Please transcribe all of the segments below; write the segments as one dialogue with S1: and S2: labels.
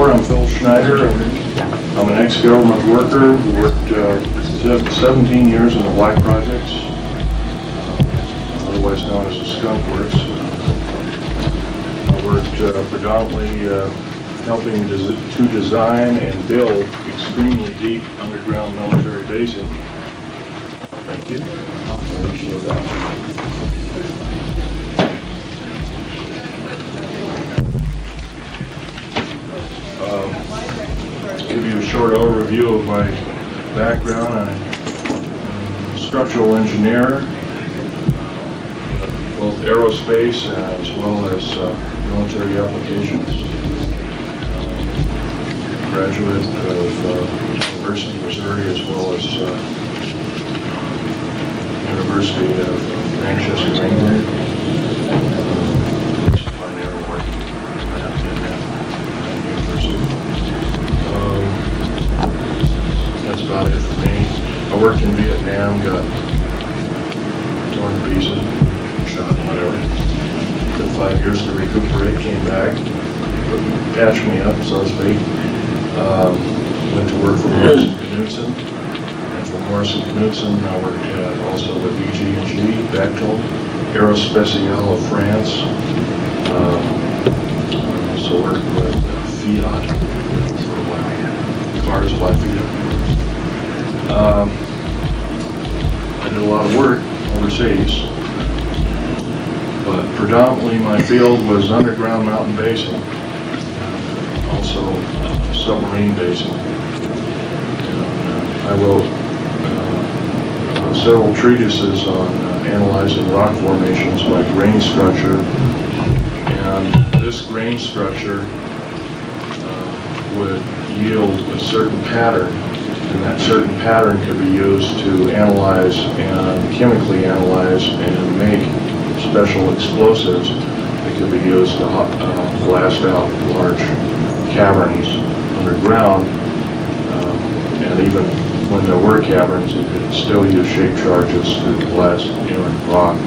S1: before, I'm Phil Schneider. I'm an ex-government worker who worked 17 years in the Black Projects, otherwise known as the Skunk Works. I worked predominantly helping to design and build extremely deep underground military basing. Thank you. I appreciate that. Give you a short overview of my background. I'm a structural engineer, both aerospace as well as military applications. Graduate of University of Missouri as well as University of Manchester, England. That's about it for me. I worked in Vietnam, got torn to pieces, shot, whatever. Took 5 years to recuperate, came back, patched me up, so to speak. Went to work for Morrison Knudsen. And from Morrison Knudsen, I worked also with EG&G, Bechtel, Aerospatiale of France. Also worked with Fiat for a while. Cars by Fiat. I did a lot of work overseas, but predominantly my field was underground mountain basing, also submarine basing. I wrote several treatises on analyzing rock formations by grain structure, and this grain structure would yield a certain pattern. And that certain pattern could be used to analyze and chemically analyze and make special explosives that could be used to blast out large caverns underground. And even when there were caverns, you could still use shape charges to blast inert rock,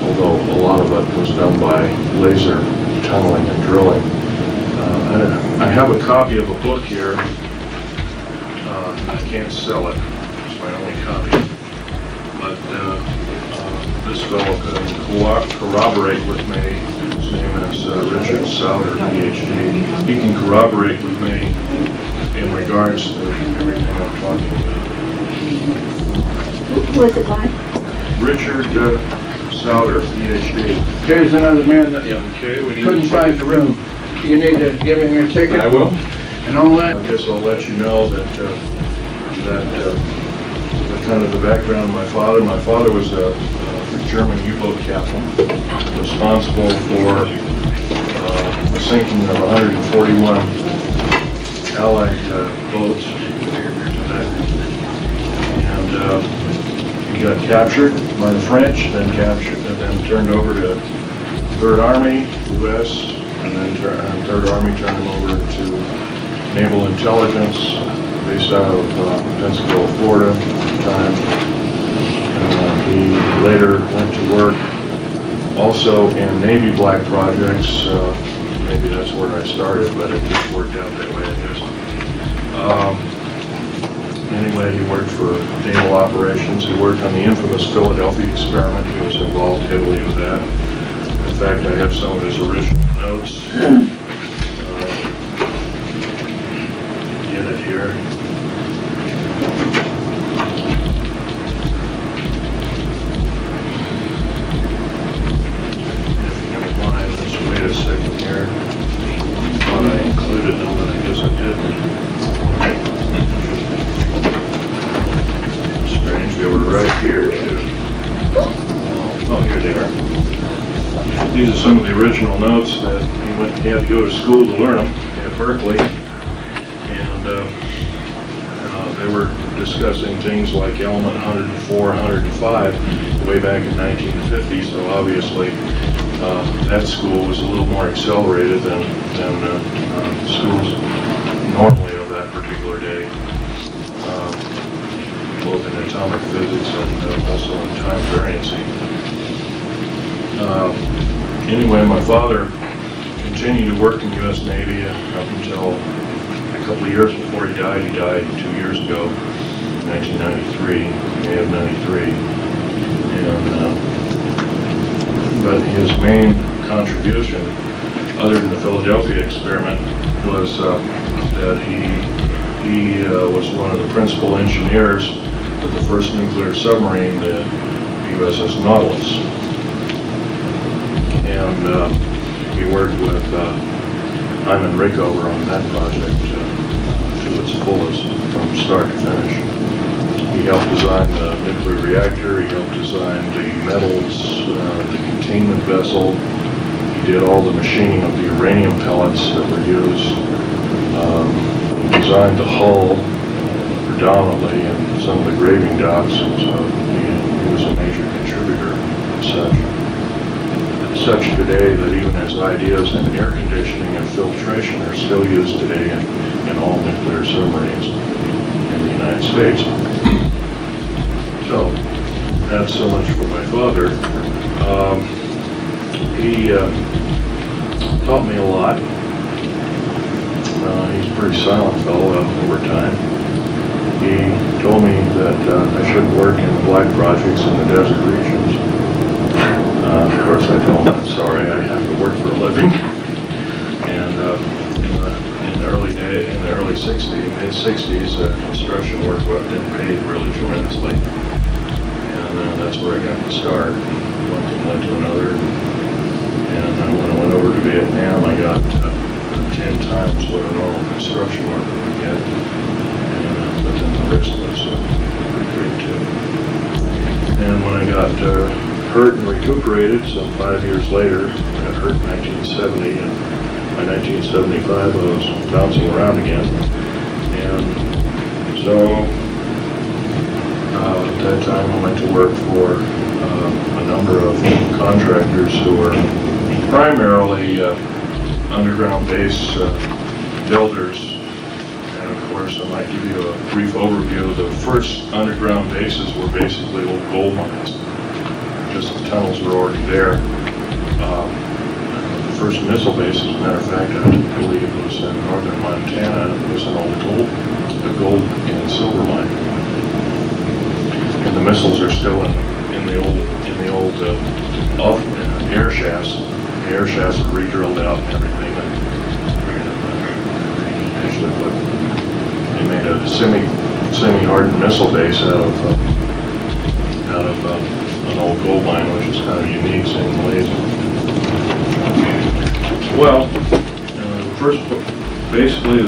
S1: although a lot of it was done by laser tunneling and drilling. I have a copy of a book here. I can't sell it, it's my only copy, but this fellow can corroborate with me. His name is Richard Souder, PhD. He can corroborate with me in regards to everything I'm talking about.
S2: Who is it by?
S1: Richard Souder, PhD.
S3: Here's another man that
S1: Okay, we need
S3: couldn't find the room. You need to give him your ticket.
S1: I will.
S3: And all that.
S1: I guess I'll let you know that kind of the background of my father. My father was a German U-boat captain, responsible for the sinking of 141 Allied boats. And he got captured by the French, then turned over to 3rd Army, U.S., and then 3rd Army turned him over to Naval Intelligence, based out of Pensacola, Florida at the time. He later went to work also in Navy Black Projects. Maybe that's where I started, but it just worked out that way, I guess. Anyway, he worked for naval operations. He worked on the infamous Philadelphia experiment. He was involved heavily with that. In fact, I have some of his original notes. Get it here. If you don't mind, let's wait a second here. Thought I included them, but I guess I didn't. Strange, they were right here too. Oh, here they are. These are some of the original notes that he had to go to school to learn them at Berkeley. They were discussing things like element 104, 105 way back in 1950, so obviously that school was a little more accelerated than schools normally of that particular day, both in atomic physics and also in time variancy. Anyway, my father continued to work in the U.S. Navy up until a couple of years before he died. He died 2 years ago, 1993, May of '93. But his main contribution, other than the Philadelphia experiment, was that he was one of the principal engineers of the first nuclear submarine, the USS Nautilus. And he worked with Hyman Rickover on that project to its fullest from start to finish. He helped design the nuclear reactor, he helped design the metals, the containment vessel. He did all the machining of the uranium pellets that were used. He designed the hull predominantly and some of the graving docks, so he was a major contributor as such. Such today that even his ideas in air conditioning and filtration are still used today in all nuclear submarines in the United States. So, that's so much for my father. He taught me a lot. He's a pretty silent fellow over time. He told me that I shouldn't work in the black projects in the desert regions. Of course, I told him I'm sorry, I have to work for a living. And in the early 60s, mid-60s, construction work didn't pay really tremendously. And that's where I got the start. One thing led to another. And when I went over to Vietnam, I got 10 times what a normal construction worker would get. But then the risk was pretty great too. And when I got hurt and recuperated some 5 years later, I got hurt in 1970, and by 1975 I was bouncing around again. And so at that time I went to work for a number of contractors who were primarily underground base builders. And of course, I might give you a brief overview. The first underground bases were basically old gold mines. Just the tunnels were already there. The first missile base, as a matter of fact, I believe it was in northern Montana. It was an old gold and silver mine. And the missiles are still in the old air shafts. The air shafts are re-drilled out and everything. They made a semi-hardened missile base out of an old gold mine, which is kind of unique, seeing Malaysia. Well, first, basically,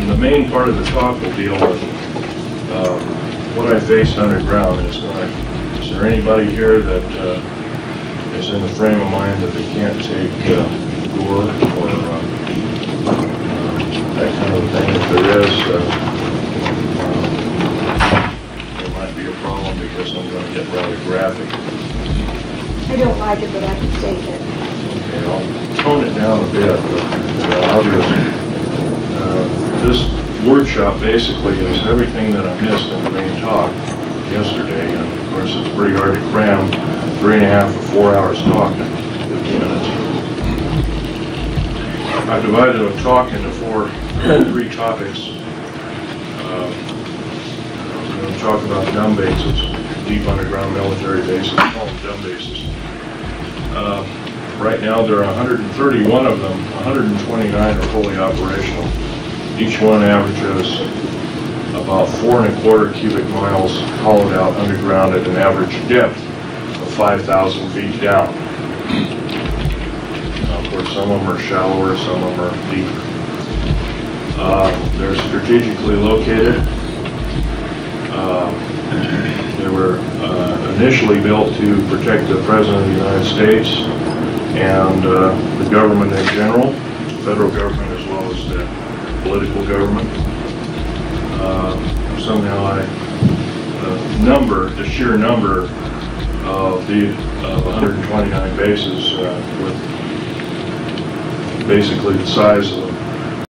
S1: the main part of the talk will deal with what I faced underground. Is there anybody here that is in the frame of mind that they can't take gore or that kind of thing? If there is, there might be a problem because I'm going to get rather graphic.
S2: I don't like it, but I can take it.
S1: Okay, I'll tone it down a bit, but obviously, this workshop basically is everything that I missed in the main talk yesterday, and of course it's pretty hard to cram 3.5 or 4 hours talk in 15 minutes. I divided a talk into three topics. I'm going to talk about dumb bases, deep underground military bases, call them dumb bases. Right now there are 131 of them, 129 are fully operational. Each one averages about 4¼ cubic miles hollowed out underground at an average depth of 5,000 feet down. Now, of course, some of them are shallower, some of them are deeper. They're strategically located. They were initially built to protect the President of the United States and the government in general, the federal government as well as the political government. Somehow the sheer number of the 129 bases with basically the size of